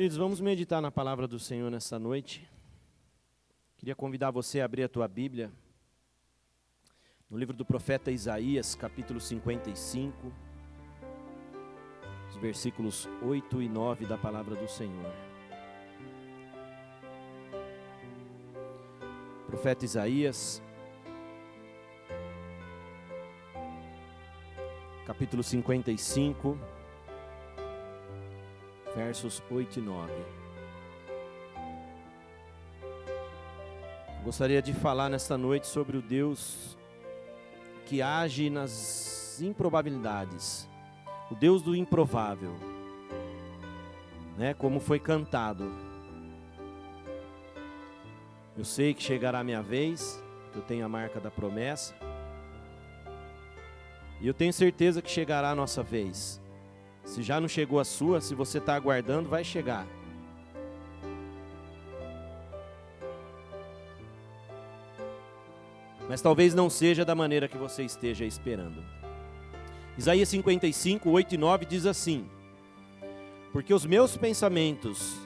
Queridos, vamos meditar na palavra do Senhor nessa noite. Queria convidar você a abrir a tua Bíblia no livro do profeta Isaías, capítulo 55, os versículos 8 e 9 da palavra do Senhor. Profeta Isaías, capítulo 55, versos 8 e 9. Gostaria de falar nesta noite sobre o Deus que age nas improbabilidades, o Deus do improvável, né? Como foi cantado. Eu sei que chegará a minha vez, que eu tenho a marca da promessa, e eu tenho certeza que chegará a nossa vez. Se já não chegou a sua, se você está aguardando, vai chegar. Mas talvez não seja da maneira que você esteja esperando. Isaías 55, 8 e 9 diz assim: porque os meus pensamentos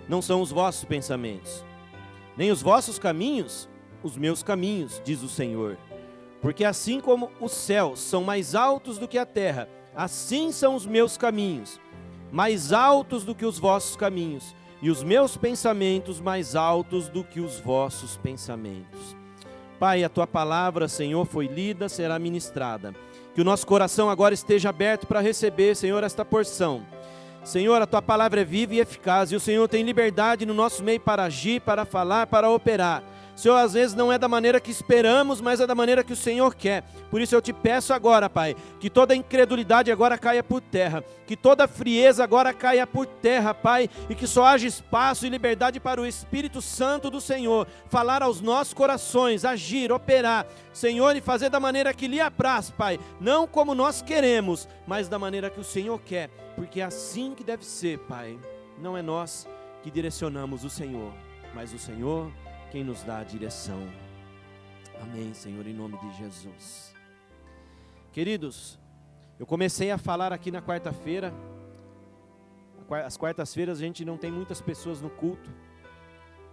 não são os vossos pensamentos, nem os vossos caminhos, os meus caminhos, diz o Senhor. Porque assim como os céus são mais altos do que a terra, assim são os meus caminhos, mais altos do que os vossos caminhos, e os meus pensamentos mais altos do que os vossos pensamentos. Pai, a Tua palavra, Senhor, foi lida, será ministrada. Que o nosso coração agora esteja aberto para receber, Senhor, esta porção. Senhor, a Tua palavra é viva e eficaz, e o Senhor tem liberdade no nosso meio para agir, para falar, para operar. Senhor, às vezes não é da maneira que esperamos, mas é da maneira que o Senhor quer. Por isso eu te peço agora, Pai, que toda incredulidade agora caia por terra, que toda frieza agora caia por terra, Pai, e que só haja espaço e liberdade para o Espírito Santo do Senhor falar aos nossos corações, agir, operar, Senhor, e fazer da maneira que lhe apraz, Pai, não como nós queremos, mas da maneira que o Senhor quer, porque é assim que deve ser, Pai. Não é nós que direcionamos o Senhor, mas o Senhor quem nos dá a direção. Amém, Senhor, em nome de Jesus. Queridos, eu comecei a falar aqui na quarta-feira. As quartas-feiras a gente não tem muitas pessoas no culto,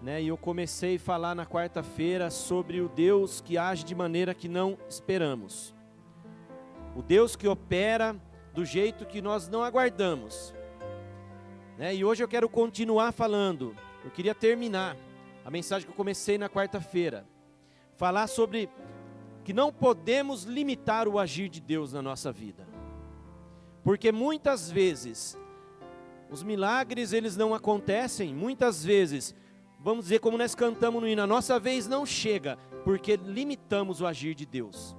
né? E eu comecei a falar na quarta-feira sobre o Deus que age de maneira que não esperamos. O Deus que opera do jeito que nós não aguardamos, né? E hoje eu quero continuar falando. Eu queria terminar a mensagem que eu comecei na quarta-feira, falar sobre que não podemos limitar o agir de Deus na nossa vida, porque muitas vezes os milagres eles não acontecem, muitas vezes, vamos dizer como nós cantamos no hino, a nossa vez não chega, porque limitamos o agir de Deus,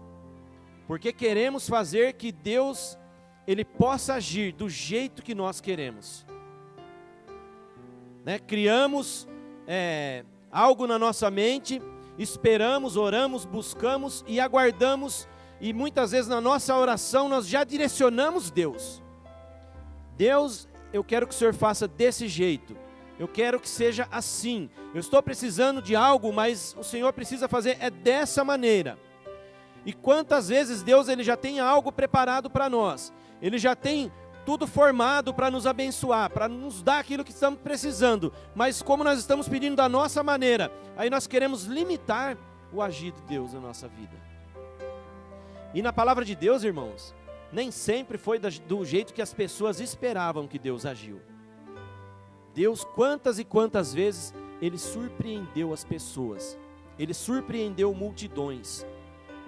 porque queremos fazer que Deus ele possa agir do jeito que nós queremos, né? Criamos algo na nossa mente, esperamos, oramos, buscamos e aguardamos, e muitas vezes na nossa oração nós já direcionamos Deus. Deus, eu quero que o Senhor faça desse jeito, eu quero que seja assim, eu estou precisando de algo, mas o Senhor precisa fazer dessa maneira. E quantas vezes Deus ele já tem algo preparado para nós, Ele já tem tudo formado para nos abençoar, para nos dar aquilo que estamos precisando, mas como nós estamos pedindo da nossa maneira, aí nós queremos limitar o agir de Deus na nossa vida. E na palavra de Deus, irmãos, nem sempre foi do jeito que as pessoas esperavam que Deus agiu. Deus, quantas e quantas vezes, Ele surpreendeu as pessoas, Ele surpreendeu multidões,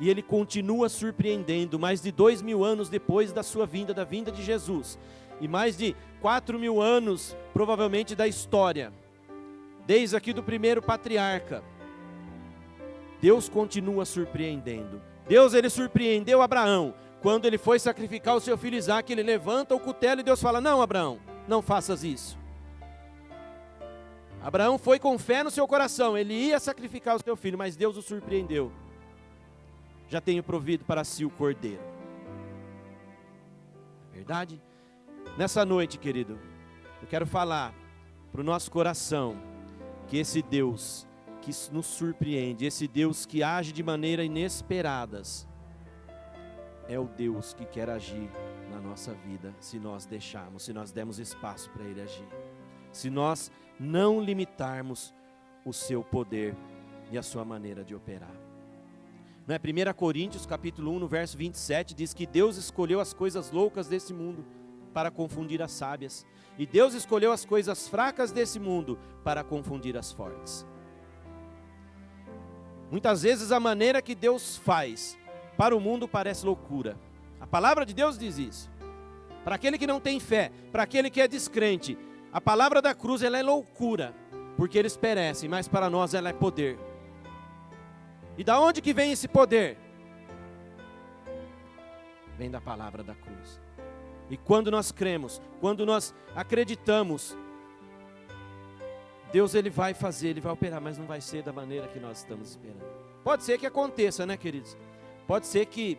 e Ele continua surpreendendo mais de 2000 anos depois da sua vinda, da vinda de Jesus. E mais de 4000 anos, provavelmente, da história. Desde aqui do primeiro patriarca. Deus continua surpreendendo. Deus, Ele surpreendeu Abraão. Quando ele foi sacrificar o seu filho Isaque, ele levanta o cutelo e Deus fala: não, Abraão, não faças isso. Abraão foi com fé no seu coração. Ele ia sacrificar o seu filho, mas Deus o surpreendeu. Já tenho provido para si o cordeiro. Verdade? Nessa noite, querido, eu quero falar para o nosso coração que esse Deus que nos surpreende, esse Deus que age de maneira inesperadas, é o Deus que quer agir na nossa vida, se nós deixarmos, se nós dermos espaço para Ele agir. se nós não limitarmos o seu poder e a sua maneira de operar. Não é? 1 Coríntios capítulo 1, no verso 27, diz que Deus escolheu as coisas loucas desse mundo para confundir as sábias, e Deus escolheu as coisas fracas desse mundo para confundir as fortes. Muitas vezes a maneira que Deus faz para o mundo parece loucura. A palavra de Deus diz isso. Para aquele que não tem fé, para aquele que é descrente, a palavra da cruz ela é loucura, porque eles perecem, mas para nós ela é poder. E da onde que vem esse poder? Vem da palavra da cruz. E quando nós cremos, quando nós acreditamos, Deus ele vai fazer, ele vai operar, mas não vai ser da maneira que nós estamos esperando. Pode ser que aconteça, né, queridos? Pode ser que,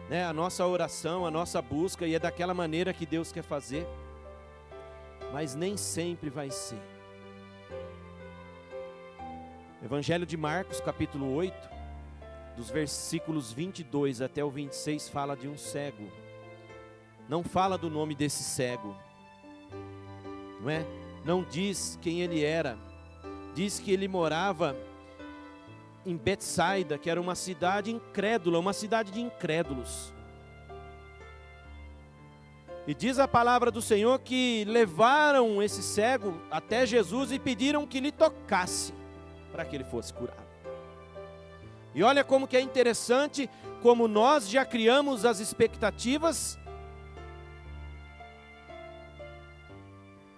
né, a nossa oração, a nossa busca, e é daquela maneira que Deus quer fazer, mas nem sempre vai ser. Evangelho de Marcos, capítulo 8, dos versículos 22 até o 26, fala de um cego. Não fala do nome desse cego, não é? Não diz quem ele era. Diz que ele morava em Betsaida, que era uma cidade incrédula, uma cidade de incrédulos. E diz a palavra do Senhor que levaram esse cego até Jesus e pediram que lhe tocasse, para que ele fosse curado. E olha como que é interessante, como nós já criamos as expectativas.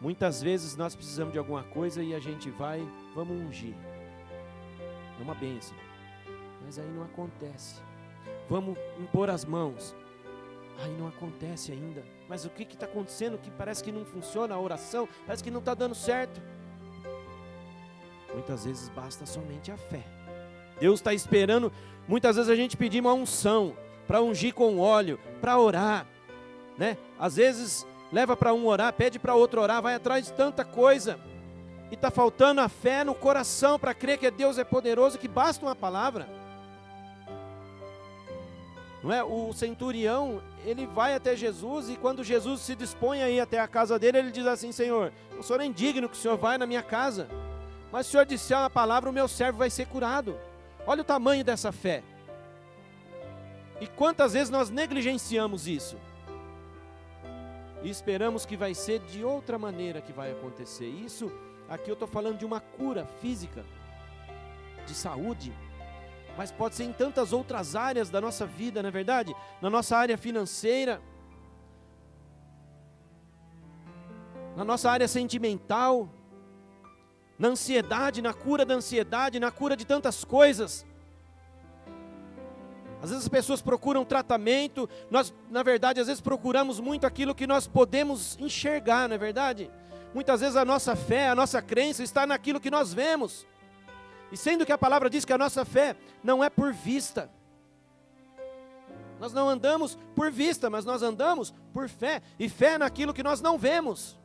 Muitas vezes nós precisamos de alguma coisa e a gente vai, vamos ungir. É uma bênção. Mas aí não acontece. Vamos impor as mãos. Aí não acontece ainda. Mas o que está acontecendo? Que parece que não funciona a oração, parece que não está dando certo. Muitas vezes basta somente a fé. Deus está esperando. Muitas vezes a gente pedir uma unção para ungir com óleo, para orar, né? Às vezes leva para um orar, pede para outro orar, vai atrás de tanta coisa, e está faltando a fé no coração para crer que Deus é poderoso, que basta uma palavra. Não é? O centurião, ele vai até Jesus, e quando Jesus se dispõe a ir até a casa dele, ele diz assim: Senhor, o Senhor é indigno que o Senhor vai na minha casa, mas se o Senhor disser uma palavra, o meu servo vai ser curado. Olha o tamanho dessa fé. E quantas vezes nós negligenciamos isso? E esperamos que vai ser de outra maneira que vai acontecer. Isso, aqui eu estou falando de uma cura física, de saúde, mas pode ser em tantas outras áreas da nossa vida, não é verdade? Na nossa área financeira, na nossa área sentimental, na ansiedade, na cura da ansiedade, na cura de tantas coisas. Às vezes as pessoas procuram tratamento, nós, na verdade, às vezes procuramos muito aquilo que nós podemos enxergar, não é verdade? Muitas vezes a nossa fé, a nossa crença está naquilo que nós vemos. E sendo que a palavra diz que a nossa fé não é por vista. Nós não andamos por vista, mas nós andamos por fé. E fé naquilo que nós não vemos.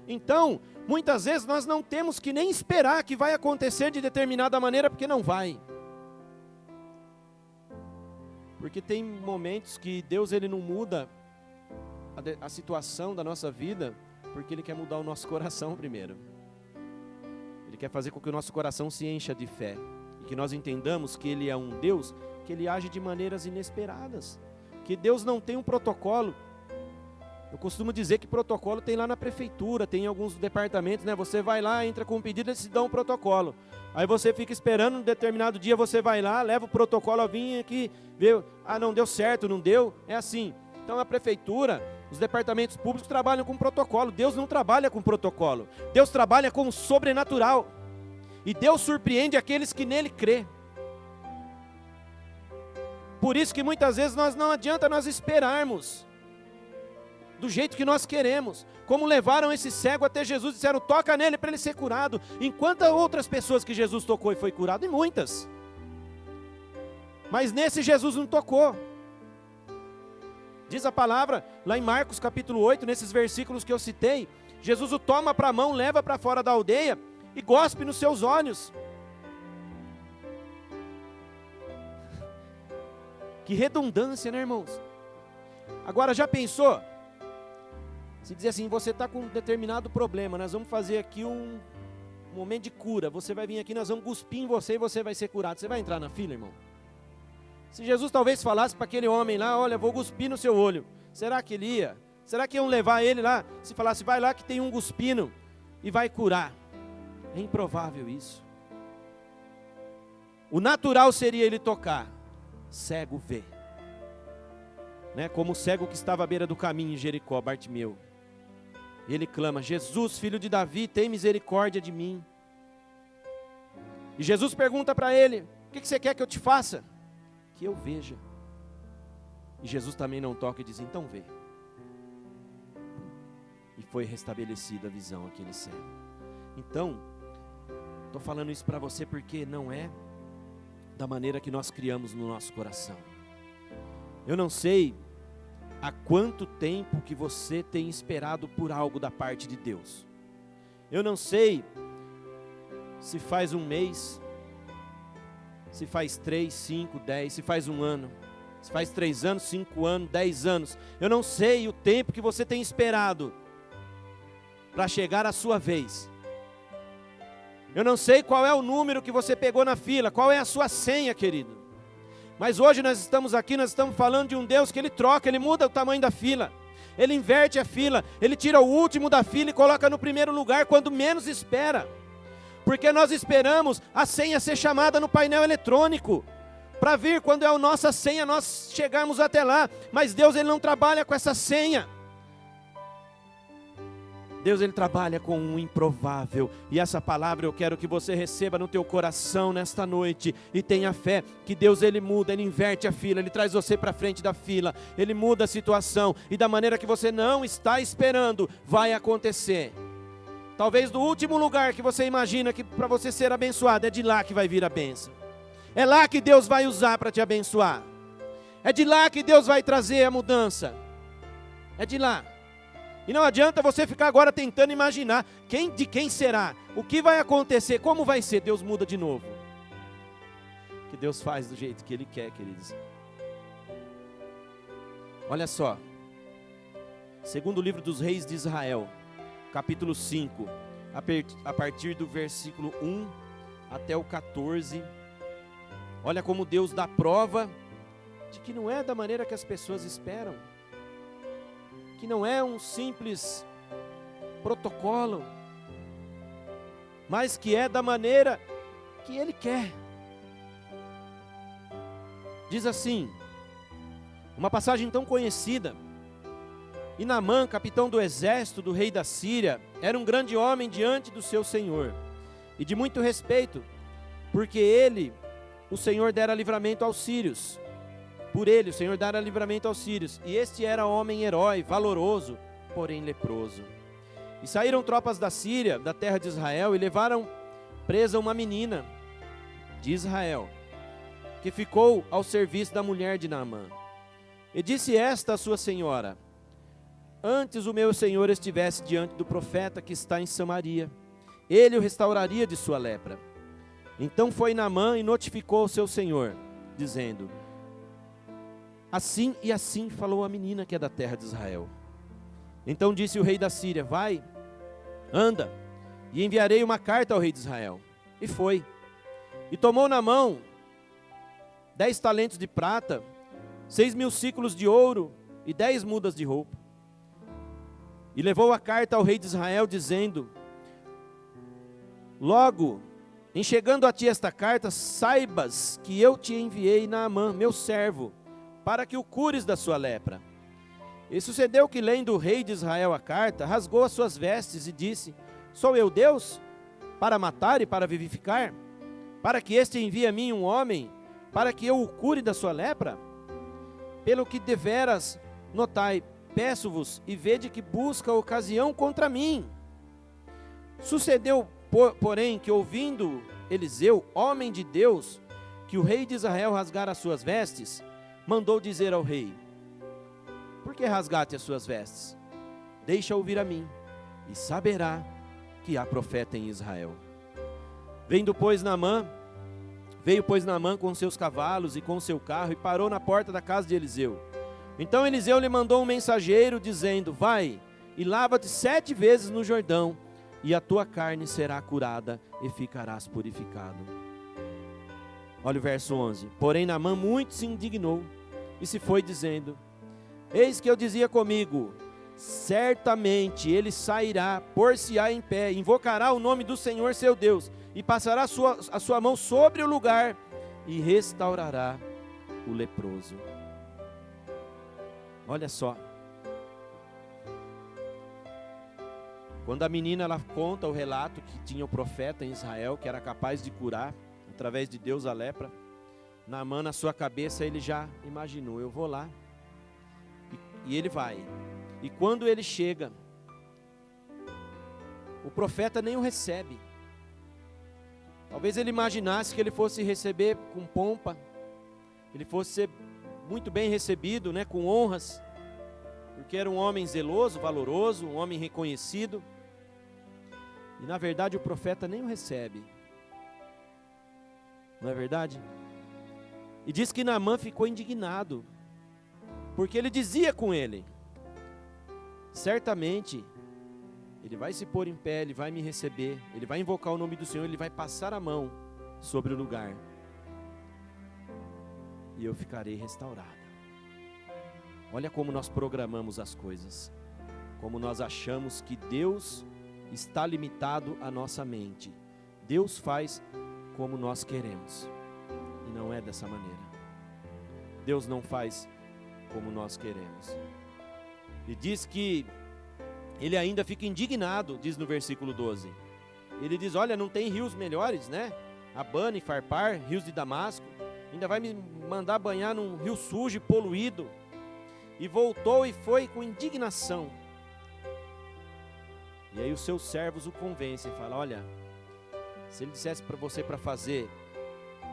Então, muitas vezes nós não temos que nem esperar que vai acontecer de determinada maneira, porque não vai. Porque tem momentos que Deus ele não muda a situação da nossa vida, porque Ele quer mudar o nosso coração primeiro. Ele quer fazer com que o nosso coração se encha de fé, e que nós entendamos que Ele é um Deus que Ele age de maneiras inesperadas, que Deus não tem um protocolo. Eu costumo dizer que protocolo tem lá na prefeitura, tem em alguns departamentos, né? Você vai lá, entra com um pedido, eles te dão um protocolo. Aí você fica esperando, um determinado dia você vai lá, leva o protocolo, vem aqui, vê, não deu certo, não deu, é assim. Então a prefeitura, os departamentos públicos trabalham com protocolo. Deus não trabalha com protocolo, Deus trabalha com o sobrenatural. E Deus surpreende aqueles que nele crê. Por isso que muitas vezes não adianta nós esperarmos do jeito que nós queremos, como levaram esse cego até Jesus, disseram, toca nele para ele ser curado, enquanto outras pessoas que Jesus tocou e foi curado, e muitas, mas nesse Jesus não tocou. Diz a palavra, lá em Marcos capítulo 8, nesses versículos que eu citei, Jesus o toma para a mão, leva para fora da aldeia, e gospe nos seus olhos. Que redundância, né, irmãos? Agora já pensou? Se dizer assim, você está com um determinado problema, nós vamos fazer aqui um momento de cura, você vai vir aqui, nós vamos cuspir em você e você vai ser curado. Você vai entrar na fila, irmão? Se Jesus talvez falasse para aquele homem lá, olha, vou cuspir no seu olho, será que ele ia? Será que iam levar ele lá? Se falasse, vai lá que tem um cuspino e vai curar. É improvável isso. O natural seria ele tocar. Cego vê. Né? Como o cego que estava à beira do caminho em Jericó, Bartimeu. Ele clama, Jesus, filho de Davi, tem misericórdia de mim. E Jesus pergunta para ele, o que você quer que eu te faça? Que eu veja. E Jesus também não toca e diz, então vê. E foi restabelecida a visão àquele cego. Então, estou falando isso para você porque não é da maneira que nós criamos no nosso coração. Eu não sei há quanto tempo que você tem esperado por algo da parte de Deus. Eu não sei se faz um mês, se faz 3, 5, 10, se faz um ano, se faz 3 anos, 5 anos, 10 anos. Eu não sei o tempo que você tem esperado para chegar a sua vez. Eu não sei qual é o número que você pegou na fila, qual é a sua senha, querido. Mas hoje nós estamos aqui, nós estamos falando de um Deus que Ele troca, Ele muda o tamanho da fila. Ele inverte a fila, Ele tira o último da fila e coloca no primeiro lugar quando menos espera. Porque nós esperamos a senha ser chamada no painel eletrônico. Para vir quando é a nossa senha, nós chegarmos até lá. Mas Deus, Ele não trabalha com essa senha. Deus, Ele trabalha com um improvável. E essa palavra eu quero que você receba no teu coração nesta noite. E tenha fé que Deus, Ele muda, Ele inverte a fila. Ele traz você para frente da fila. Ele muda a situação. E da maneira que você não está esperando, vai acontecer. Talvez do último lugar que você imagina que para você ser abençoado, é de lá que vai vir a bênção. É lá que Deus vai usar para te abençoar. É de lá que Deus vai trazer a mudança. É de lá. E não adianta você ficar agora tentando imaginar de quem será, o que vai acontecer, como vai ser. Deus muda de novo. Que Deus faz do jeito que Ele quer, queridos. Olha só. Segundo livro dos reis de Israel, capítulo 5, a partir do versículo 1 até o 14. Olha como Deus dá prova de que não é da maneira que as pessoas esperam. Que não é um simples protocolo, mas que é da maneira que Ele quer. Diz assim, uma passagem tão conhecida: e Naamã, capitão do exército do rei da Síria, era um grande homem diante do seu senhor, e de muito respeito, porque ele, o Senhor dera livramento aos sírios. Por ele, o Senhor dara livramento aos sírios. E este era homem herói, valoroso, porém leproso. E saíram tropas da Síria, da terra de Israel, e levaram presa uma menina de Israel, que ficou ao serviço da mulher de Naamã. E disse esta a sua senhora: antes o meu senhor estivesse diante do profeta que está em Samaria, ele o restauraria de sua lepra. Então foi Naamã e notificou ao seu senhor, dizendo: assim e assim falou a menina que é da terra de Israel. Então disse o rei da Síria: vai, anda, e enviarei uma carta ao rei de Israel. E foi. E tomou na mão 10 talentos de prata, 6.000 ciclos de ouro e 10 mudas de roupa. E levou a carta ao rei de Israel, dizendo: logo, em chegando a ti esta carta, saibas que eu te enviei Naamã, meu servo, para que o cures da sua lepra. E sucedeu que, lendo o rei de Israel a carta, rasgou as suas vestes e disse: sou eu Deus, para matar e para vivificar? Para que este envie a mim um homem, para que eu o cure da sua lepra? Pelo que deveras notai, peço-vos, e vede que busca ocasião contra mim. Sucedeu, porém, que ouvindo Eliseu, homem de Deus, que o rei de Israel rasgara as suas vestes, mandou dizer ao rei: por que rasgaste as suas vestes? Deixa ouvir a mim, e saberá que há profeta em Israel. Veio, pois, Naamã com seus cavalos e com seu carro, e parou na porta da casa de Eliseu. Então Eliseu lhe mandou um mensageiro, dizendo: vai, e lava-te 7 vezes no Jordão, e a tua carne será curada, e ficarás purificado. Olha o verso 11. Porém Naamã muito se indignou, e se foi dizendo: eis que eu dizia comigo, certamente ele sairá, por-se-á em pé, invocará o nome do Senhor seu Deus, e passará a sua mão sobre o lugar, e restaurará o leproso. Olha só. Quando a menina ela conta o relato que tinha o profeta em Israel, que era capaz de curar, através de Deus, a lepra, Naamã, na sua cabeça, ele já imaginou: eu vou lá. E ele vai. E quando ele chega, o profeta nem o recebe. Talvez ele imaginasse que ele fosse receber com pompa, ele fosse ser muito bem recebido, né, com honras, porque era um homem zeloso, valoroso, um homem reconhecido. E na verdade o profeta nem o recebe. Não é verdade? E diz que Naamã ficou indignado, porque ele dizia com ele: certamente ele vai se pôr em pé, ele vai me receber, ele vai invocar o nome do Senhor, ele vai passar a mão sobre o lugar, e eu ficarei restaurada. Olha como nós programamos as coisas, como nós achamos que Deus está limitado à nossa mente. Deus faz como nós queremos, e não é dessa maneira. Deus não faz como nós queremos. E diz que ele ainda fica indignado, diz no versículo 12. Ele diz: olha, não tem rios melhores, né? Abana e Farpar, rios de Damasco. Ainda vai me mandar banhar num rio sujo e poluído. E voltou e foi com indignação. E aí os seus servos o convencem, fala: olha, se ele dissesse para você para fazer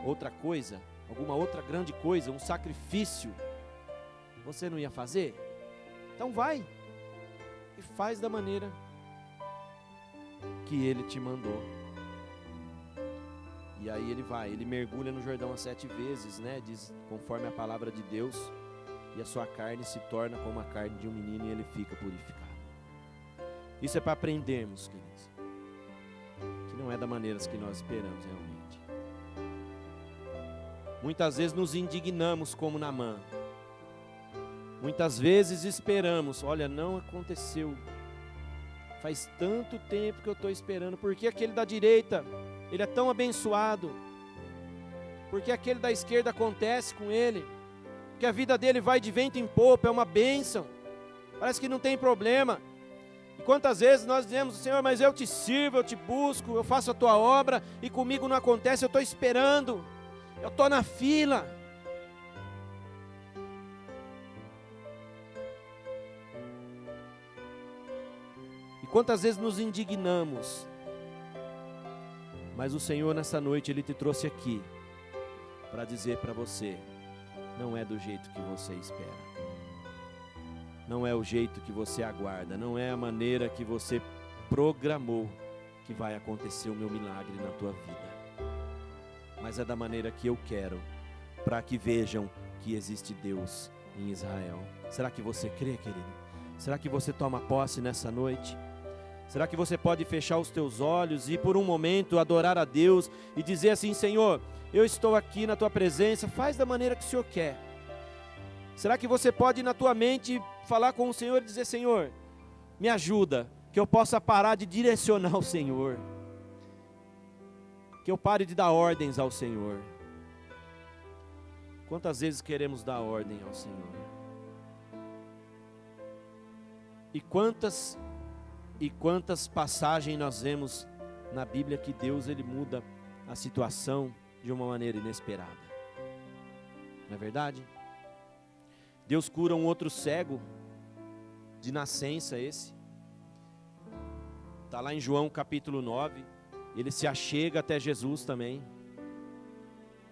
outra coisa, alguma outra grande coisa, um sacrifício, você não ia fazer? Então vai e faz da maneira que ele te mandou. E aí ele vai, ele mergulha no Jordão as 7 vezes, né? Diz, conforme a palavra de Deus, e a sua carne se torna como a carne de um menino, e ele fica purificado. Isso é para aprendermos, queridos, que não é da maneira que nós esperamos realmente. Muitas vezes nos indignamos como Naamã. Muitas vezes esperamos: olha, não aconteceu. Faz tanto tempo que eu estou esperando. Por que aquele da direita, ele é tão abençoado? Por que aquele da esquerda acontece com ele? Porque a vida dele vai de vento em popa, é uma bênção. Parece que não tem problema. E quantas vezes nós dizemos: Senhor, mas eu te sirvo, eu te busco, eu faço a tua obra, e comigo não acontece, eu estou esperando, eu estou na fila. E quantas vezes nos indignamos, mas o Senhor nessa noite, Ele te trouxe aqui para dizer para você: não é do jeito que você espera, não é o jeito que você aguarda, não é a maneira que você programou que vai acontecer o meu milagre na tua vida, mas é da maneira que eu quero, para que vejam que existe Deus em Israel. Será que você crê, querido? Será que você toma posse nessa noite? Será que você pode fechar os teus olhos e por um momento adorar a Deus e dizer assim: Senhor, eu estou aqui na tua presença, faz da maneira que o Senhor quer. Será que você pode na tua mente falar com o Senhor e dizer: Senhor, me ajuda, que eu possa parar de direcionar o Senhor, que eu pare de dar ordens ao Senhor. Quantas vezes queremos dar ordem ao Senhor? E quantas passagens nós vemos na Bíblia que Deus, Ele muda a situação de uma maneira inesperada. Não é verdade? Deus cura um outro cego, de nascença esse. Está lá em João capítulo 9. Ele se achega até Jesus também.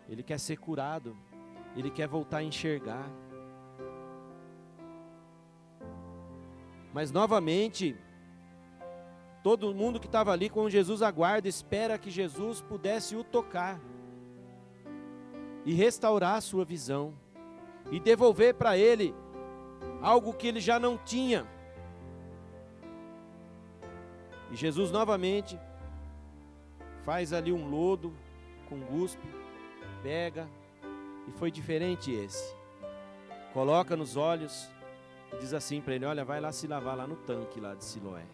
Ele quer ser curado. Ele quer voltar a enxergar. Mas novamente, todo mundo que estava ali com Jesus aguarda, espera que Jesus pudesse o tocar e restaurar a sua visão e devolver para ele algo que ele já não tinha. E Jesus novamente faz ali um lodo com guspe, pega, e foi diferente esse. Coloca nos olhos e diz assim para ele: olha, vai lá se lavar lá no tanque lá de Siloé.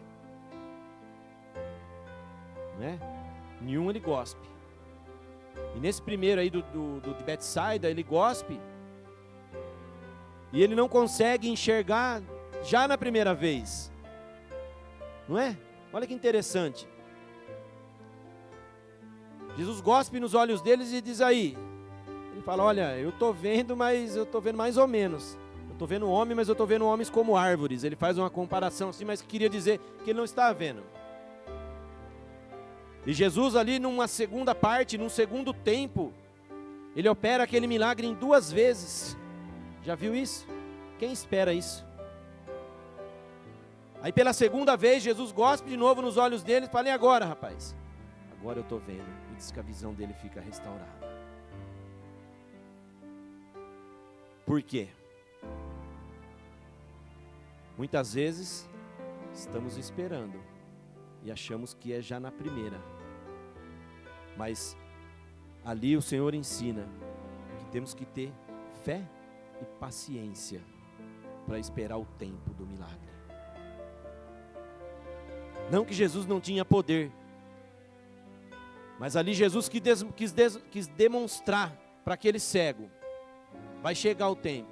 Né? Nenhum ele gospe. E nesse primeiro aí do de Betsaida, ele gospe. E ele não consegue enxergar já na primeira vez. Não é? Olha que interessante. Jesus gospe nos olhos deles e diz aí. Ele fala: olha, eu estou vendo, mas eu estou vendo mais ou menos. Eu estou vendo homem, mas eu estou vendo homens como árvores. Ele faz uma comparação assim, mas queria dizer que ele não está vendo. E Jesus ali numa segunda parte, num segundo tempo, ele opera aquele milagre em 2 vezes. Já viu isso? Quem espera isso? Aí pela segunda vez, Jesus gospe de novo nos olhos dele e fala: e agora, rapaz? Agora eu estou vendo. E diz que a visão dele fica restaurada. Por quê? Muitas vezes estamos esperando e achamos que é já na primeira. Mas ali o Senhor ensina que temos que ter fé e paciência para esperar o tempo do milagre. Não que Jesus não tinha poder, mas ali Jesus quis demonstrar para aquele cego: vai chegar o tempo.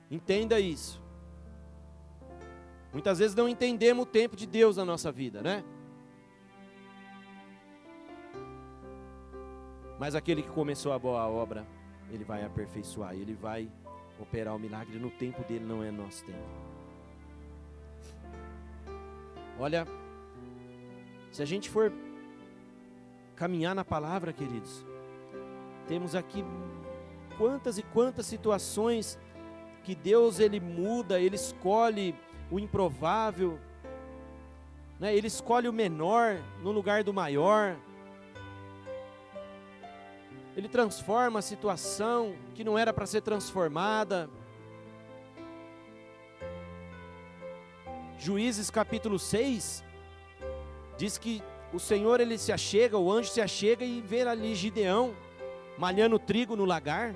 Entenda isso. Muitas vezes não entendemos o tempo de Deus na nossa vida, né? Mas aquele que começou a boa obra, ele vai aperfeiçoar, ele vai operar o milagre no tempo dele, não é nosso tempo. Olha, se a gente for caminhar na palavra, queridos, temos aqui quantas e quantas situações que Deus ele muda, ele escolhe o improvável, né? Ele escolhe o menor no lugar do maior. Ele transforma a situação que não era para ser transformada. Juízes capítulo 6 diz que o Senhor ele se achega, o anjo se achega e vê ali Gideão malhando trigo no lagar.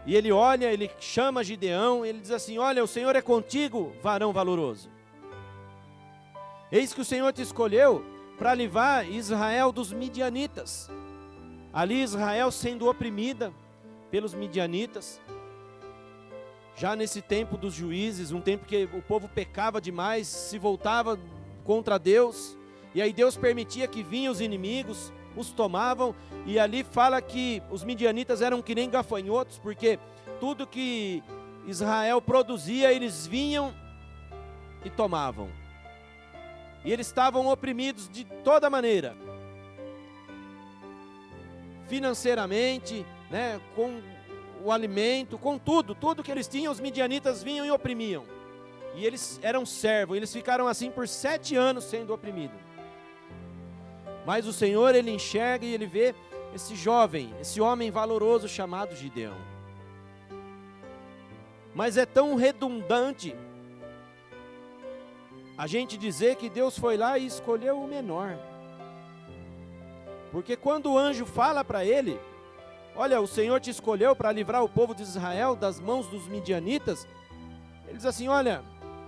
E ele olha, ele chama Gideão, ele diz assim: olha, o Senhor é contigo, varão valoroso. Eis que o Senhor te escolheu para livrar Israel dos midianitas. Ali Israel sendo oprimida pelos midianitas. Já nesse tempo dos juízes, um tempo que o povo pecava demais, se voltava contra Deus. E aí Deus permitia que vinham os inimigos, os tomavam. E ali fala que os midianitas eram que nem gafanhotos, porque tudo que Israel produzia, eles vinham e tomavam. E eles estavam oprimidos de toda maneira. Financeiramente, né, com o alimento, com tudo que eles tinham, os midianitas vinham e oprimiam. E eles eram servos, eles ficaram assim por 7 anos sendo oprimidos. Mas o Senhor, ele enxerga e ele vê esse jovem, esse homem valoroso chamado Gideão. Mas é tão redundante a gente dizer que Deus foi lá e escolheu o menor. Porque quando o anjo fala para ele: olha, o Senhor te escolheu para livrar o povo de Israel das mãos dos midianitas, ele diz assim: olha,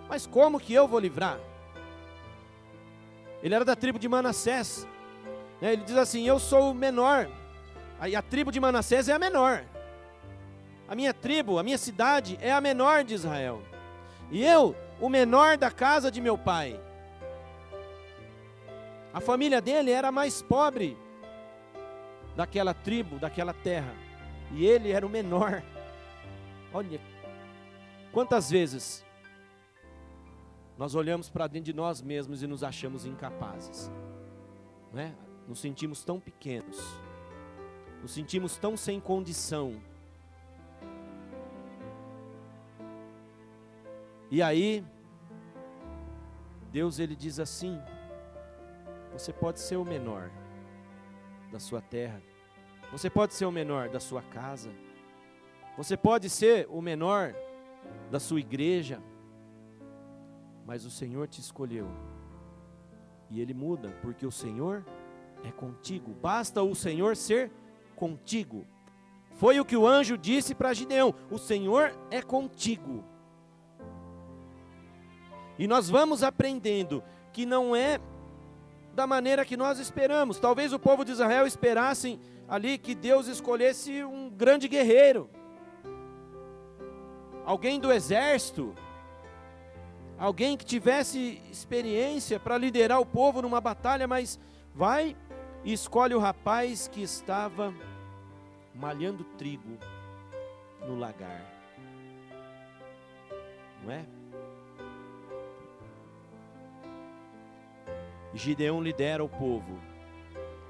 mas como que eu vou livrar? Ele era da tribo de Manassés, né? Ele diz assim: eu sou o menor, a tribo de Manassés é a menor, a minha tribo, a minha cidade é a menor de Israel, e eu, o menor da casa de meu pai. A família dele era a mais pobre daquela tribo, daquela terra, e ele era o menor. Olha, quantas vezes nós olhamos para dentro de nós mesmos e nos achamos incapazes, né? Nos sentimos tão pequenos, nos sentimos tão sem condição. E aí, Deus ele diz assim: você pode ser o menor da sua terra, você pode ser o menor da sua casa, você pode ser o menor da sua igreja, mas o Senhor te escolheu. E ele muda, porque o Senhor é contigo. Basta o Senhor ser contigo. Foi o que o anjo disse para Gideão: o Senhor é contigo. E nós vamos aprendendo que não é da maneira que nós esperamos. Talvez o povo de Israel esperassem ali que Deus escolhesse um grande guerreiro, alguém do exército, alguém que tivesse experiência para liderar o povo numa batalha, mas vai e escolhe o rapaz que estava malhando trigo no lagar. Não é? Gideão lidera o povo.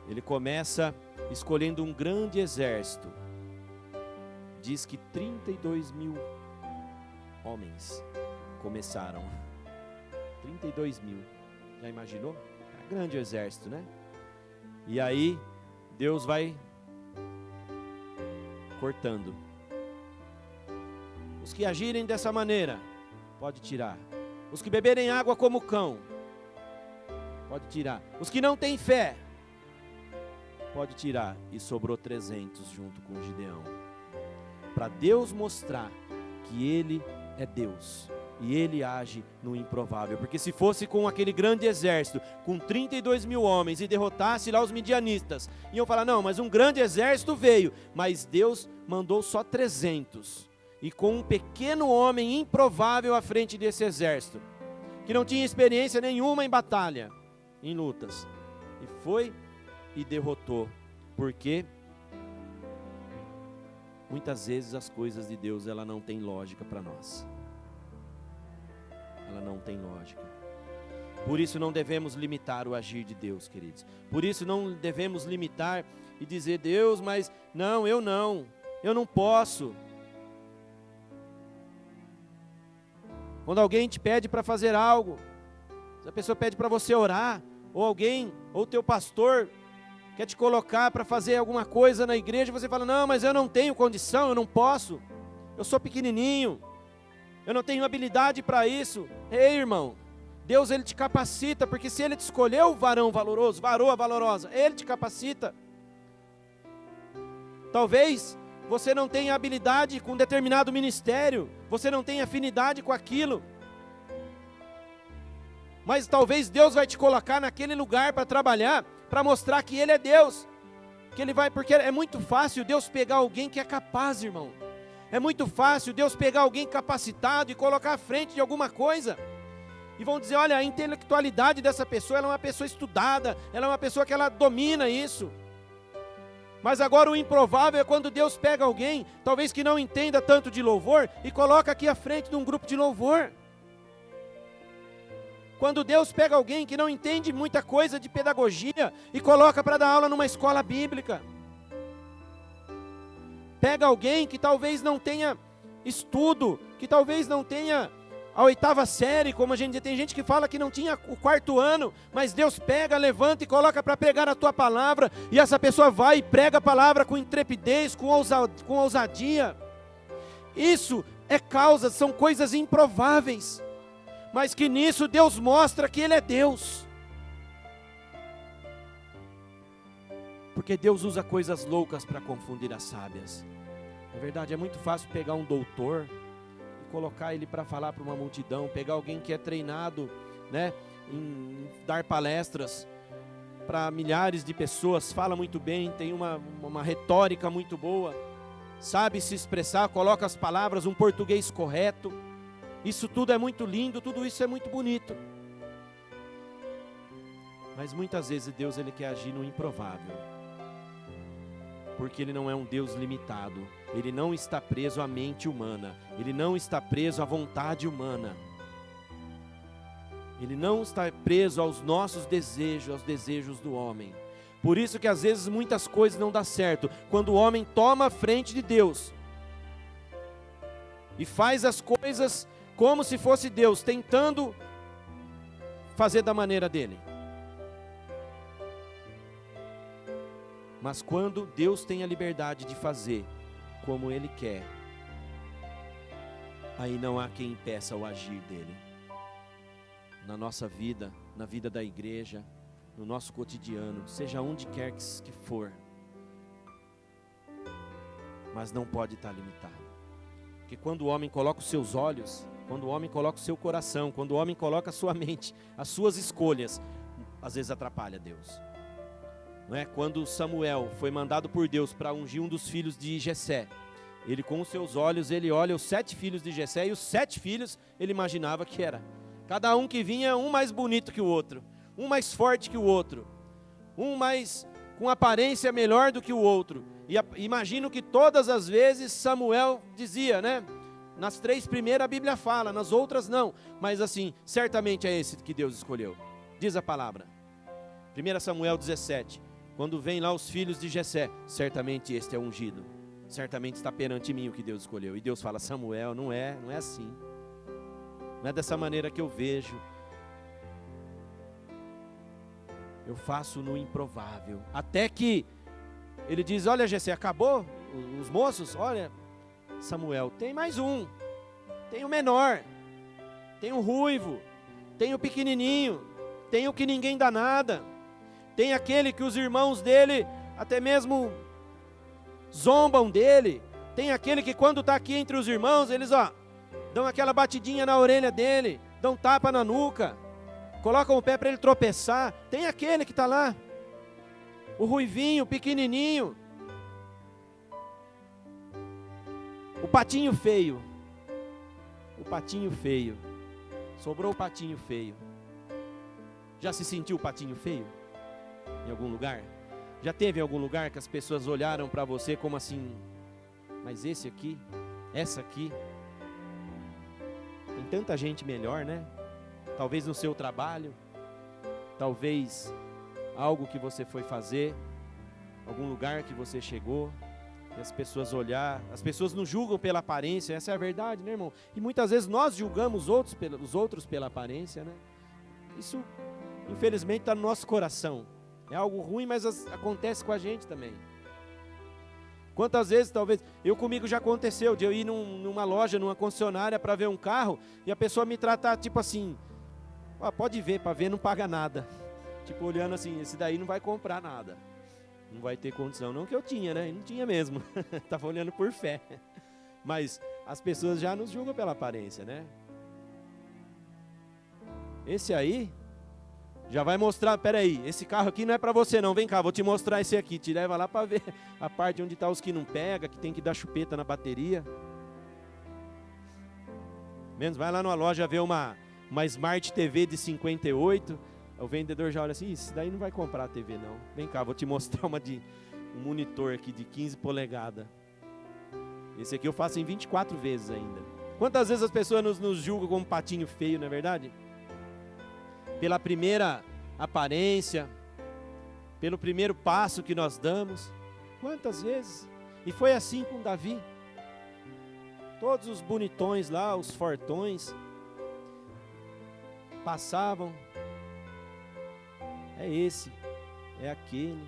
Ele começa escolhendo um grande exército. Diz que 32.000 homens começaram. 32.000. Já imaginou? Era grande o exército, né? E aí, Deus vai cortando. Os que agirem dessa maneira, pode tirar. Os que beberem água como cão, pode tirar. Os que não têm fé, pode tirar. E sobrou 300 junto com Gideão. Para Deus mostrar que Ele é Deus. E Ele age no improvável. Porque se fosse com aquele grande exército, com 32.000 homens, e derrotasse lá os midianistas, iam falar: não, mas um grande exército veio. Mas Deus mandou só 300. E com um pequeno homem improvável à frente desse exército, que não tinha experiência nenhuma em batalha, em lutas. E foi e derrotou. Porque muitas vezes as coisas de Deus, ela não tem lógica para nós. Ela não tem lógica. Por isso não devemos limitar o agir de Deus, queridos. Por isso não devemos limitar e dizer: Deus, mas não, eu não posso. Quando alguém te pede para fazer algo, se a pessoa pede para você orar, ou alguém, ou teu pastor quer te colocar para fazer alguma coisa na igreja, você fala: não, mas eu não tenho condição, eu não posso, eu sou pequenininho, eu não tenho habilidade para isso. Ei, irmão, Deus, Ele te capacita, porque se Ele te escolheu, varão valoroso, varoa valorosa, Ele te capacita. Talvez você não tenha habilidade com determinado ministério, você não tenha afinidade com aquilo, mas talvez Deus vai te colocar naquele lugar para trabalhar, para mostrar que Ele é Deus, que Ele vai, porque é muito fácil Deus pegar alguém que é capaz, irmão. É muito fácil Deus pegar alguém capacitado e colocar à frente de alguma coisa. E vão dizer: olha, a intelectualidade dessa pessoa, ela é uma pessoa estudada, ela é uma pessoa que ela domina isso. Mas agora o improvável é quando Deus pega alguém, talvez que não entenda tanto de louvor, e coloca aqui à frente de um grupo de louvor. Quando Deus pega alguém que não entende muita coisa de pedagogia e coloca para dar aula numa escola bíblica. Pega alguém que talvez não tenha estudo, que talvez não tenha a 8ª série, como a gente diz. Tem gente que fala que não tinha o 4º ano, mas Deus pega, levanta e coloca para pregar a tua palavra, e essa pessoa vai e prega a palavra com intrepidez, com ousadia. Isso é causa, são coisas improváveis, mas que nisso Deus mostra que Ele é Deus. Porque Deus usa coisas loucas para confundir as sábias. Na verdade, é muito fácil pegar um doutor e colocar ele para falar para uma multidão, pegar alguém que é treinado, né, em dar palestras para milhares de pessoas, fala muito bem, tem uma retórica muito boa, sabe se expressar, coloca as palavras, um português correto. Isso tudo é muito lindo, tudo isso é muito bonito. Mas muitas vezes Deus, Ele quer agir no improvável. Porque Ele não é um Deus limitado. Ele não está preso à mente humana. Ele não está preso à vontade humana. Ele não está preso aos nossos desejos, aos desejos do homem. Por isso que às vezes muitas coisas não dão certo. Quando o homem toma a frente de Deus e faz as coisas como se fosse Deus, tentando fazer da maneira dele. Mas quando Deus tem a liberdade de fazer como Ele quer, aí não há quem impeça o agir dele. na nossa vida, na vida da igreja, no nosso cotidiano, seja onde quer que for. Mas não pode estar limitado. Porque quando o homem coloca os seus olhos, quando o homem coloca o seu coração, quando o homem coloca a sua mente, as suas escolhas, às vezes atrapalha Deus. Não é? Quando Samuel foi mandado por Deus para ungir um dos filhos de Jessé, ele com os seus olhos, ele olha os 7 filhos de Jessé, e os 7 filhos ele imaginava que era. Cada um que vinha, um mais bonito que o outro, um mais forte que o outro, um mais com aparência melhor do que o outro. E imagino que todas as vezes Samuel dizia, né? Nas 3 primeiras a Bíblia fala, nas outras não. Mas assim, certamente é esse que Deus escolheu. Diz a palavra. 1 Samuel 17. Quando vem lá os filhos de Jessé, certamente este é ungido. Certamente está perante mim o que Deus escolheu. E Deus fala, Samuel, não é assim. Não é dessa maneira que eu vejo. Eu faço no improvável. Até que ele diz, olha Jessé, acabou os moços? Olha, Samuel, tem mais um. Tem o menor. Tem o ruivo. Tem o pequenininho. Tem o que ninguém dá nada. Tem aquele que os irmãos dele até mesmo zombam dele. Tem aquele que quando está aqui entre os irmãos, eles dão aquela batidinha na orelha dele, dão tapa na nuca, colocam o pé para ele tropeçar. Tem aquele que está lá, o ruivinho, pequenininho, o patinho feio. O patinho feio. Sobrou o patinho feio. Já se sentiu o patinho feio? Em algum lugar? Já teve em algum lugar que as pessoas olharam para você como assim, mas esse aqui, essa aqui, tem tanta gente melhor, né? Talvez no seu trabalho, talvez algo que você foi fazer, algum lugar que você chegou, e as pessoas as pessoas nos julgam pela aparência, essa é a verdade, né, irmão? E muitas vezes nós julgamos os outros pela aparência, né? Isso, infelizmente, está no nosso coração. É algo ruim, mas acontece com a gente também. Quantas vezes, talvez, comigo já aconteceu, de eu ir numa loja, numa concessionária para ver um carro, e a pessoa me tratar tipo assim, pode ver, para ver não paga nada. Tipo, olhando assim, esse daí não vai comprar nada. Não vai ter condição. Não que eu tinha, né? Não tinha mesmo. Estava olhando por fé. Mas as pessoas já nos julgam pela aparência, né? Esse aí já vai mostrar, peraí, esse carro aqui não é para você não, vem cá, vou te mostrar esse aqui, te leva lá para ver a parte onde está os que não pega, que tem que dar chupeta na bateria. Menos vai lá numa loja ver uma Smart TV de 58, o vendedor já olha assim, isso daí não vai comprar a TV não, vem cá, vou te mostrar um monitor aqui de 15 polegadas. Esse aqui eu faço em 24 vezes ainda. Quantas vezes as pessoas nos julgam como um patinho feio, não é verdade? Pela primeira aparência, pelo primeiro passo que nós damos. Quantas vezes? E foi assim com Davi. Todos os bonitões lá, os fortões, passavam. É esse, é aquele.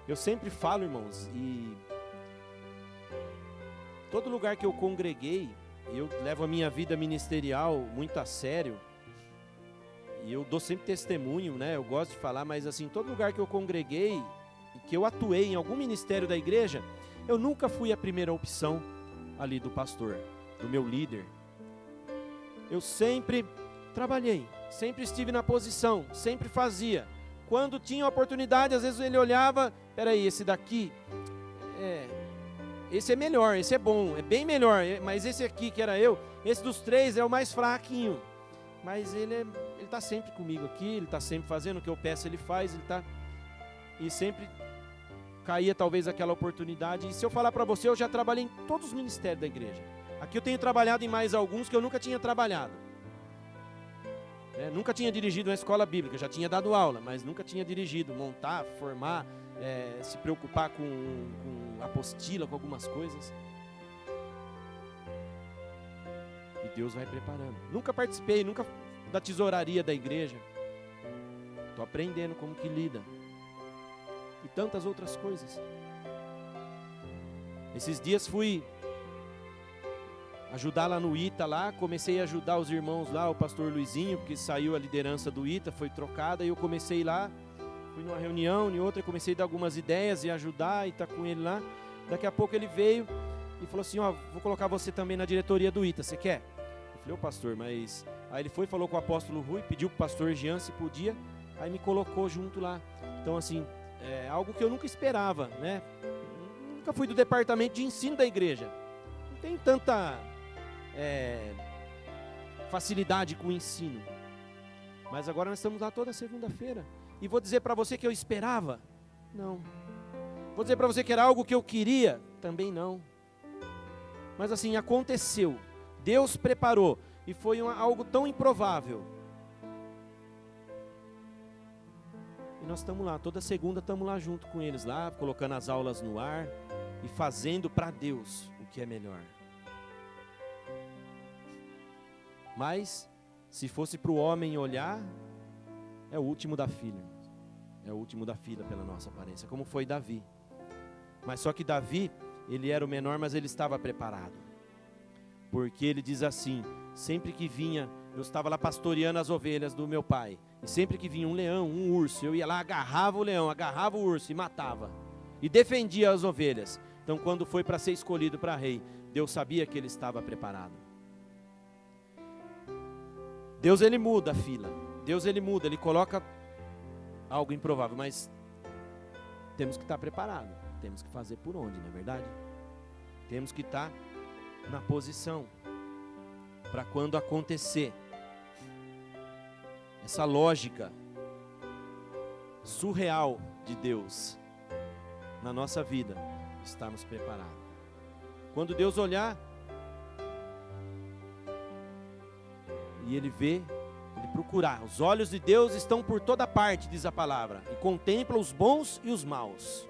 Eu sempre falo, irmãos, e todo lugar que eu congreguei, eu levo a minha vida ministerial muito a sério. E eu dou sempre testemunho, né? Eu gosto de falar, mas assim, todo lugar que eu congreguei, que eu atuei em algum ministério da igreja, eu nunca fui a primeira opção ali do pastor, do meu líder. Eu sempre trabalhei, sempre estive na posição, sempre fazia. Quando tinha oportunidade, às vezes ele olhava, peraí, esse daqui, esse é melhor, esse é bom, é bem melhor, mas esse aqui que era eu, esse dos 3 é o mais fraquinho. Mas ele está sempre comigo aqui, ele está sempre fazendo o que eu peço, ele faz, e sempre caía talvez aquela oportunidade. E se eu falar para você, eu já trabalhei em todos os ministérios da igreja. Aqui eu tenho trabalhado em mais alguns que eu nunca tinha trabalhado. Nunca tinha dirigido uma escola bíblica, já tinha dado aula, mas nunca tinha dirigido, montar, formar, se preocupar com apostila, com algumas coisas. E Deus vai preparando. Nunca participei, nunca da tesouraria da igreja. Estou aprendendo como que lida. E tantas outras coisas. Esses dias fui ajudar lá no ITA lá, comecei a ajudar os irmãos lá, o pastor Luizinho, porque saiu a liderança do ITA, foi trocada, e eu comecei lá, fui numa reunião, em outra, comecei a dar algumas ideias e ajudar, e estar com ele lá. Daqui a pouco ele veio e falou assim, ó, vou colocar você também na diretoria do ITA, você quer? Eu falei, ô pastor, mas... Aí ele foi, falou com o apóstolo Rui, pediu pro pastor Jean se podia, aí me colocou junto lá. Então assim, é algo que eu nunca esperava, né? Nunca fui do departamento de ensino da igreja. Não tem tanta facilidade com o ensino. Mas agora nós estamos lá toda segunda-feira. E vou dizer para você que eu esperava? Não. Vou dizer para você que era algo que eu queria? Também não. Mas assim, aconteceu. Deus preparou. E foi algo tão improvável. E nós estamos lá, toda segunda estamos lá junto com eles, lá, colocando as aulas no ar e fazendo para Deus o que é melhor. Mas, se fosse para o homem olhar, é o último da fila. É o último da fila pela nossa aparência, como foi Davi. Mas só que Davi, ele era o menor, mas ele estava preparado. Porque ele diz assim, sempre que vinha, eu estava lá pastoreando as ovelhas do meu pai. E sempre que vinha um leão, um urso, eu ia lá, agarrava o leão, agarrava o urso e matava. E defendia as ovelhas. Então quando foi para ser escolhido para rei, Deus sabia que ele estava preparado. Deus ele muda a fila. Deus ele muda, ele coloca algo improvável. Mas temos que estar preparados. Temos que fazer por onde, não é verdade? Temos que estar na posição. Para quando acontecer. Essa lógica surreal de Deus na nossa vida, estarmos preparados. Quando Deus olhar e Ele vê, Ele procurar. Os olhos de Deus estão por toda parte, diz a palavra, e contempla os bons e os maus.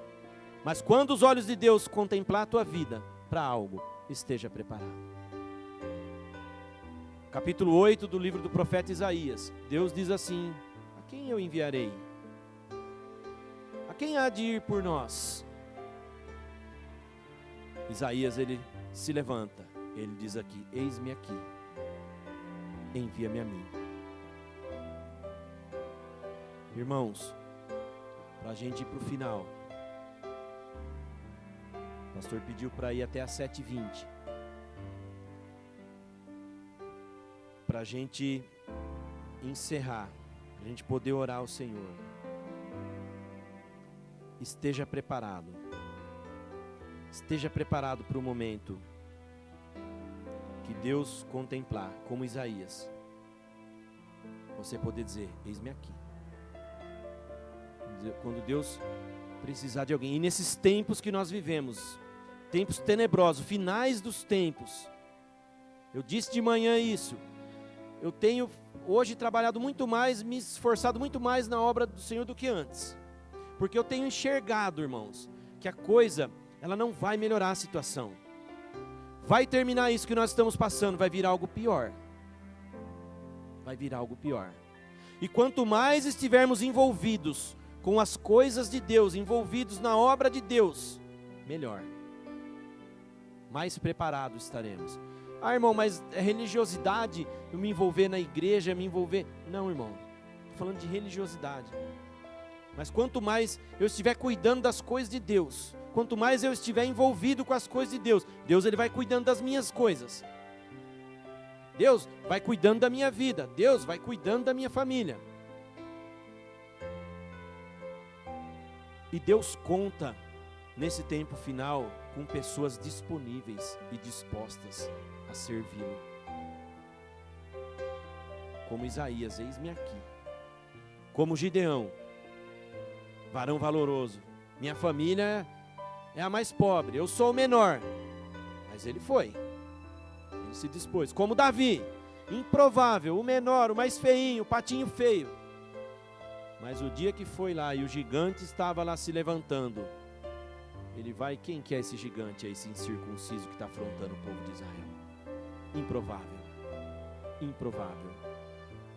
Mas quando os olhos de Deus contemplar a tua vida para algo, esteja preparado. Capítulo 8 do livro do profeta Isaías. Deus diz assim, a quem eu enviarei? A quem há de ir por nós? Isaías, ele se levanta. Ele diz aqui, eis-me aqui. Envia-me a mim. Irmãos, para a gente ir para o final. O pastor pediu para ir até às 7h20. Para a gente encerrar, para a gente poder orar ao Senhor. Esteja preparado. Esteja preparado para o momento que Deus contemplar, como Isaías. Você poder dizer, eis-me aqui. Quando Deus precisar de alguém. E nesses tempos que nós vivemos, tempos tenebrosos, finais dos tempos. Eu disse de manhã isso. Eu tenho hoje trabalhado muito mais, me esforçado muito mais na obra do Senhor do que antes. Porque eu tenho enxergado, irmãos, que a coisa, ela não vai melhorar a situação. Vai terminar isso que nós estamos passando, vai vir algo pior. Vai vir algo pior. E quanto mais estivermos envolvidos com as coisas de Deus, envolvidos na obra de Deus, melhor. Mais preparados estaremos. Ah, irmão, mas é religiosidade eu me envolver na igreja, me envolver... Não, irmão, estou falando de religiosidade. Mas quanto mais eu estiver cuidando das coisas de Deus, quanto mais eu estiver envolvido com as coisas de Deus, Deus ele vai cuidando das minhas coisas. Deus vai cuidando da minha vida, Deus vai cuidando da minha família. E Deus conta nesse tempo final com pessoas disponíveis e dispostas a servi-lo. Como Isaías, eis-me aqui. Como Gideão, varão valoroso. Minha família é a mais pobre, eu sou o menor. Mas ele foi. Ele se dispôs. Como Davi, improvável, o menor, o mais feinho, o patinho feio. Mas o dia que foi lá e o gigante estava lá se levantando, ele vai, quem que é esse gigante aí, esse incircunciso que está afrontando o povo de Israel? Improvável, improvável.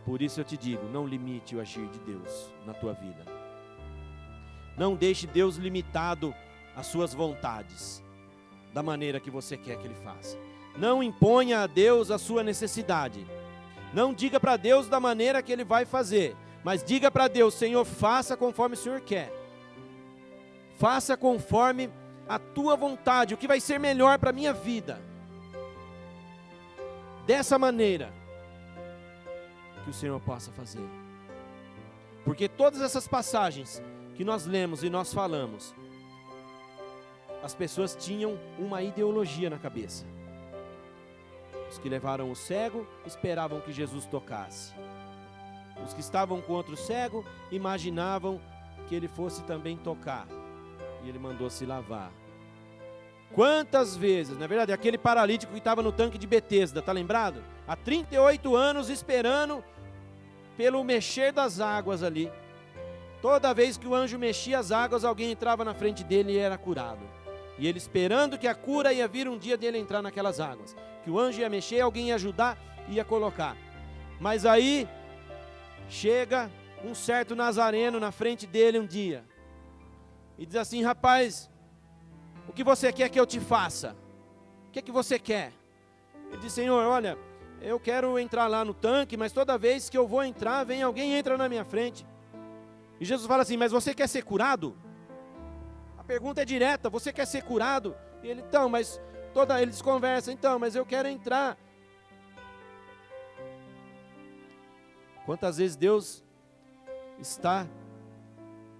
Por isso eu te digo, não limite o agir de Deus na tua vida. Não deixe Deus limitado às suas vontades, da maneira que você quer que Ele faça. Não imponha a Deus a sua necessidade. Não diga para Deus da maneira que Ele vai fazer, mas diga para Deus: Senhor, faça conforme o Senhor quer. Faça conforme a tua vontade, o que vai ser melhor para a minha vida. Dessa maneira, que o Senhor possa fazer. Porque todas essas passagens que nós lemos e nós falamos, as pessoas tinham uma ideologia na cabeça. Os que levaram o cego esperavam que Jesus tocasse. Os que estavam contra o cego imaginavam que ele fosse também tocar. E ele mandou se lavar. Quantas vezes, na verdade, aquele paralítico que estava no tanque de Betesda, está lembrado? Há 38 anos esperando pelo mexer das águas ali. Toda vez que o anjo mexia as águas, alguém entrava na frente dele e era curado. E ele esperando que a cura ia vir um dia dele entrar naquelas águas. Que o anjo ia mexer, alguém ia ajudar, ia colocar. Mas aí, chega um certo nazareno na frente dele um dia. E diz assim: rapaz, o que você quer que eu te faça? O que é que você quer? Ele diz: Senhor, olha, eu quero entrar lá no tanque, mas toda vez que eu vou entrar, vem alguém e entra na minha frente. E Jesus fala assim: mas você quer ser curado? A pergunta é direta: você quer ser curado? E ele, então, mas eles conversam, então, mas eu quero entrar. Quantas vezes Deus está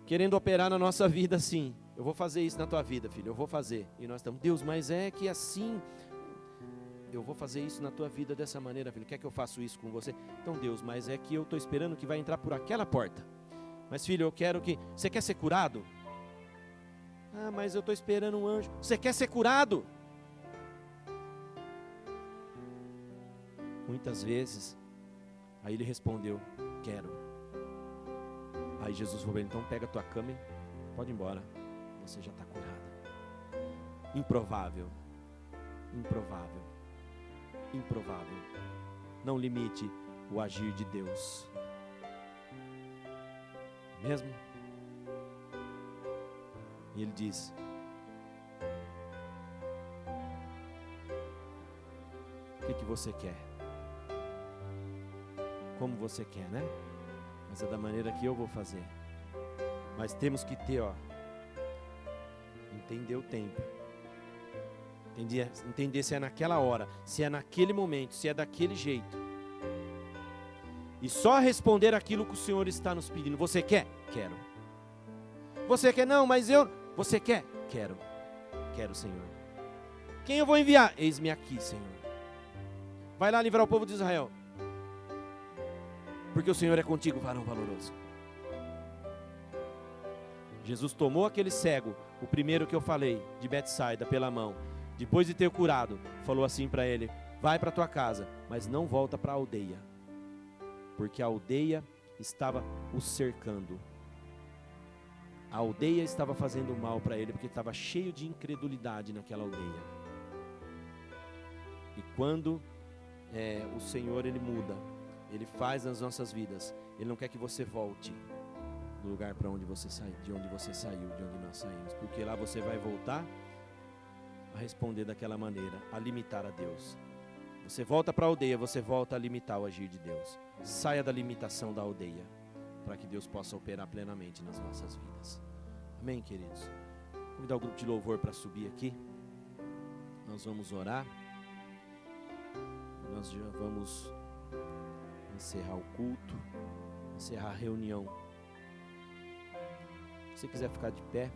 querendo operar na nossa vida assim? Eu vou fazer isso na tua vida, filho, eu vou fazer. E nós estamos: Deus, mas é que assim, eu vou fazer isso na tua vida dessa maneira, filho, quer que eu faça isso com você? Então, Deus, mas é que eu estou esperando que vai entrar por aquela porta. Mas, filho, eu quero que... Você quer ser curado? Ah, mas eu estou esperando um anjo. Você quer ser curado? Muitas vezes, aí ele respondeu: quero. Aí Jesus falou: então pega a tua cama e pode ir embora, você já está curado. Improvável, improvável, improvável. Não limite o agir de Deus. Mesmo? E ele diz: o que você quer? Como você quer, né? Mas é da maneira que eu vou fazer. Mas temos que ter, entender o tempo. Entender se é naquela hora, se é naquele momento, se é daquele jeito. E só responder aquilo que o Senhor está nos pedindo. Você quer? Quero. Você quer? Não, mas eu... Você quer? Quero. Quero, Senhor. Quem eu vou enviar? Eis-me aqui, Senhor. Vai lá livrar o povo de Israel. Porque o Senhor é contigo, varão valoroso. Jesus tomou aquele cego, o primeiro que eu falei, de Betsaida, pela mão. Depois de ter curado, falou assim para ele: vai para tua casa, mas não volta para a aldeia. Porque a aldeia estava o cercando. A aldeia estava fazendo mal para ele, porque estava cheio de incredulidade naquela aldeia. E quando o Senhor, Ele muda, Ele faz nas nossas vidas, Ele não quer que você volte do lugar para onde você saiu, de onde você saiu, de onde nós saímos, porque lá você vai voltar a responder daquela maneira, a limitar a Deus. Você volta para a aldeia, você volta a limitar o agir de Deus. Saia da limitação da aldeia, para que Deus possa operar plenamente nas nossas vidas. Amém, queridos? Vou convidar o grupo de louvor para subir aqui. Nós vamos orar. Nós já vamos encerrar o culto, encerrar a reunião. Se você quiser ficar de pé.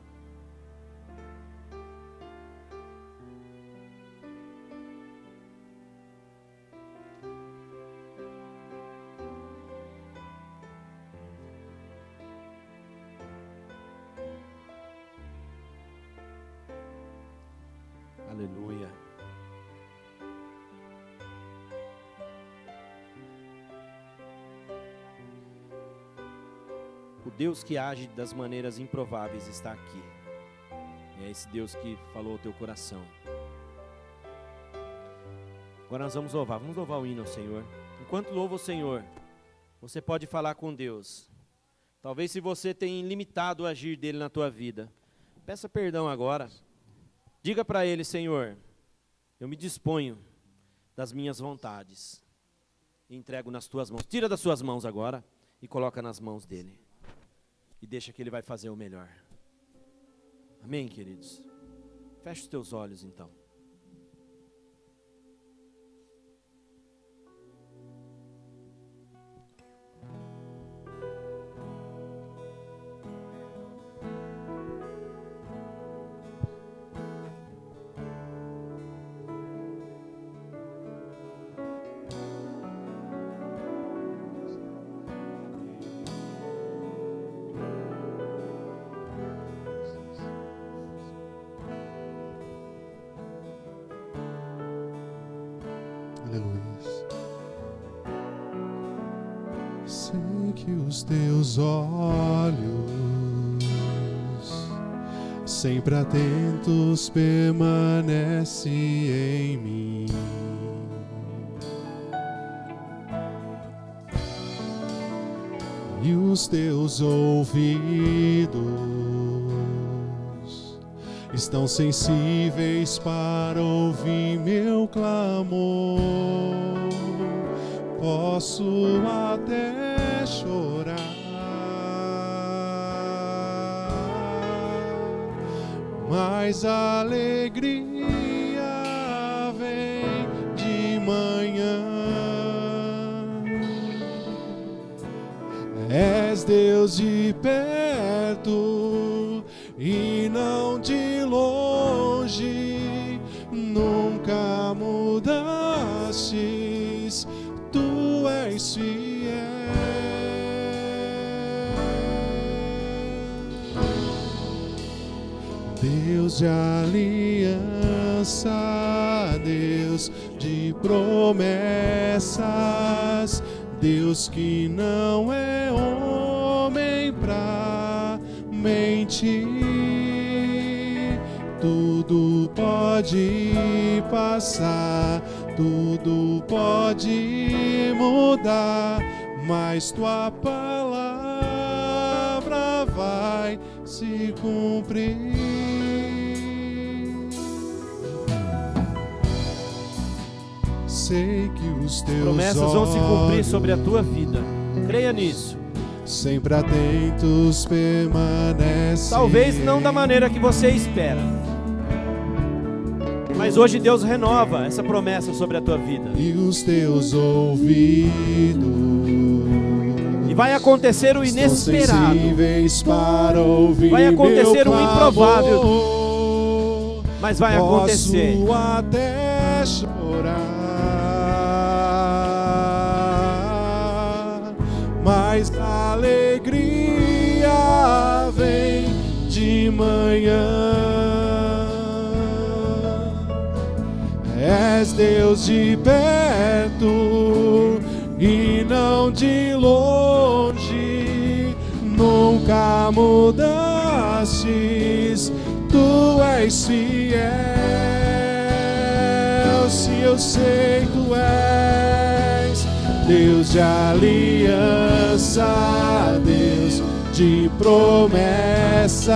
Aleluia. O Deus que age das maneiras improváveis está aqui. É esse Deus que falou ao teu coração. Agora nós vamos louvar o hino ao Senhor. Enquanto louva o Senhor, você pode falar com Deus. Talvez se você tem limitado o agir dele na tua vida, peça perdão agora. Diga para ele: Senhor, eu me disponho das minhas vontades e entrego nas tuas mãos. Tira das suas mãos agora e coloca nas mãos dele. E deixa que ele vai fazer o melhor. Amém, queridos? Feche os teus olhos então. Sei que os teus olhos, sempre atentos, permanecem em mim. E os teus ouvidos estão sensíveis para ouvir meu clamor. Posso até chorar, mas a alegria vem de manhã. És Deus de perto e não de longe, nunca mudastes. Tu és fiel, Deus de aliança, Deus de promessas, Deus que não é homem pra mentir. Tudo pode passar, tudo pode mudar, mas tua palavra vai se cumprir. Sei que os teus promessas vão se cumprir sobre a tua vida. Creia nisso. Sempre atentos permanecem. Talvez não da maneira que você espera, mas hoje Deus renova essa promessa sobre a tua vida. E os teus ouvidos, e vai acontecer o inesperado. Para ouvir vai acontecer o improvável, mas vai acontecer. Posso até chorar, mas a alegria vem de manhã. És Deus de perto e não de longe, nunca mudastes, tu és fiel. Se eu sei tu és Deus de aliança, Deus de promessas,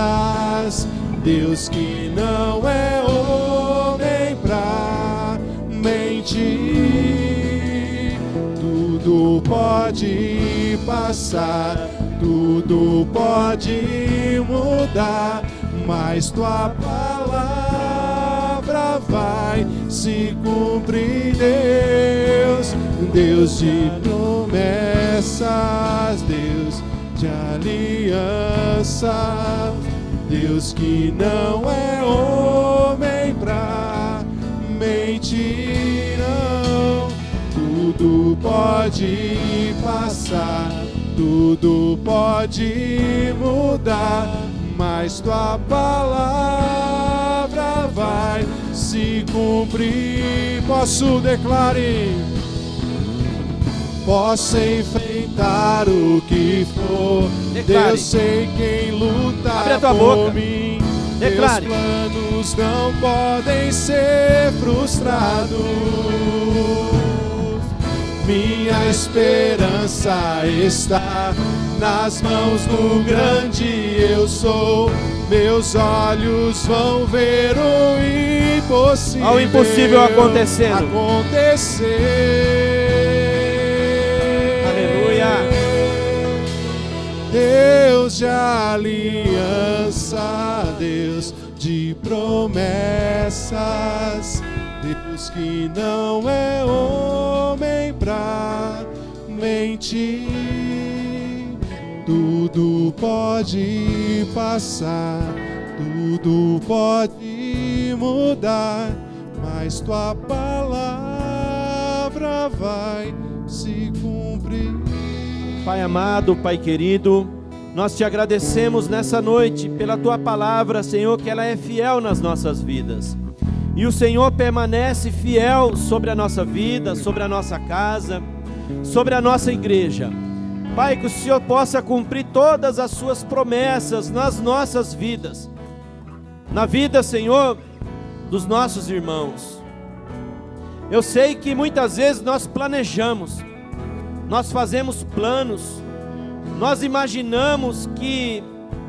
Deus que não é homem pra mentir. Tudo pode passar, tudo pode mudar, mas tua palavra vai se cumprir. Deus, Deus de promessas, Deus de aliança, Deus que não é homem pra mentir, não. Tudo pode passar, tudo pode mudar, mas tua palavra vai se cumprir. Posso declarar, posso enfrentar o que for. Declare. Deus, sei quem luta Abre a tua por boca. mim. Declare. Meus planos não podem ser frustrados. Minha esperança está nas mãos do grande eu sou. meus olhos vão ver o impossível, ao impossível acontecendo. Aleluia. Deus de aliança, Deus de promessas, Deus que não é homem pra mentir. Tudo pode passar, tudo pode mudar, mas tua palavra vai se cumprir. Pai amado, Pai querido, nós te agradecemos nessa noite pela tua palavra, Senhor, que ela é fiel nas nossas vidas. E o Senhor permanece fiel sobre a nossa vida, sobre a nossa casa, sobre a nossa igreja. Pai, que o Senhor possa cumprir todas as suas promessas nas nossas vidas, na vida, Senhor, dos nossos irmãos. Eu sei que muitas vezes nós planejamos, nós fazemos planos, nós imaginamos que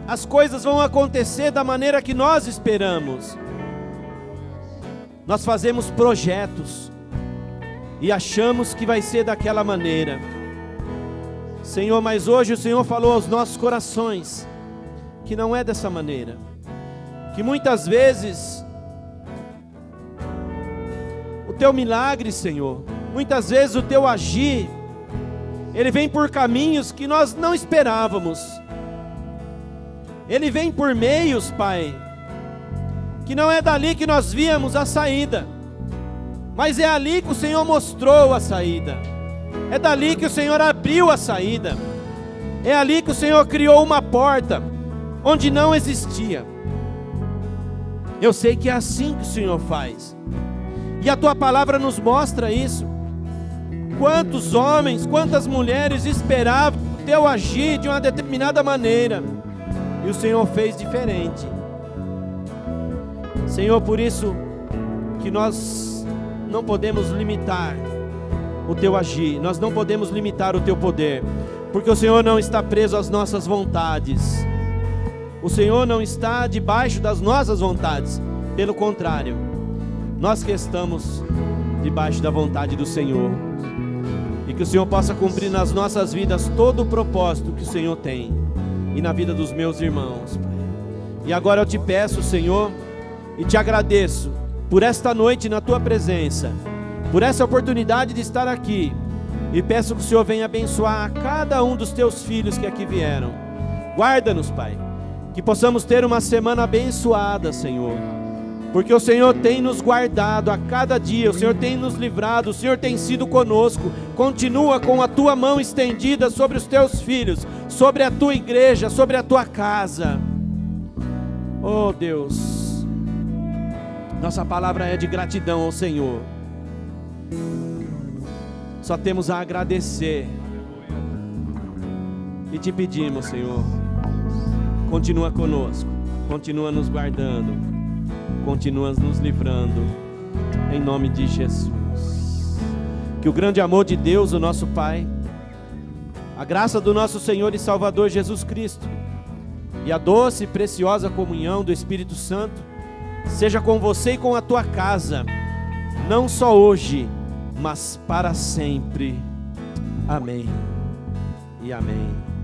as coisas vão acontecer da maneira que nós esperamos. Nós fazemos projetos e achamos que vai ser daquela maneira. Senhor, mas hoje o Senhor falou aos nossos corações que não é dessa maneira, que muitas vezes o teu milagre, Senhor, muitas vezes o teu agir, ele vem por caminhos que nós não esperávamos. Ele vem por meios, Pai, que não é dali que nós víamos a saída, mas é ali que o Senhor mostrou a saída. É dali que o Senhor abriu a saída. É ali que o Senhor criou uma porta onde não existia. Eu sei que é assim que o Senhor faz. E a tua palavra nos mostra isso. Quantos homens, quantas mulheres esperavam o teu agir de uma determinada maneira, e o Senhor fez diferente. Senhor, por isso que nós não podemos limitar o teu agir, nós não podemos limitar o teu poder, porque o Senhor não está preso às nossas vontades, o Senhor não está debaixo das nossas vontades, pelo contrário, nós que estamos debaixo da vontade do Senhor, e que o Senhor possa cumprir nas nossas vidas todo o propósito que o Senhor tem, e na vida dos meus irmãos, Pai. E agora eu te peço, Senhor, e te agradeço por esta noite na tua presença, por essa oportunidade de estar aqui, e peço que o Senhor venha abençoar a cada um dos teus filhos que aqui vieram. Guarda-nos, Pai, que possamos ter uma semana abençoada, Senhor, porque o Senhor tem nos guardado a cada dia, o Senhor tem nos livrado, o Senhor tem sido conosco. Continua com a tua mão estendida sobre os teus filhos, sobre a tua igreja, sobre a tua casa. Oh Deus, nossa palavra é de gratidão ao Senhor. Só temos a agradecer e te pedimos, Senhor, continua conosco, continua nos guardando, continua nos livrando, em nome de Jesus. Que o grande amor de Deus, o nosso Pai, a graça do nosso Senhor e Salvador Jesus Cristo e a doce e preciosa comunhão do Espírito Santo seja com você e com a tua casa, não só hoje, mas para sempre. Amém e amém.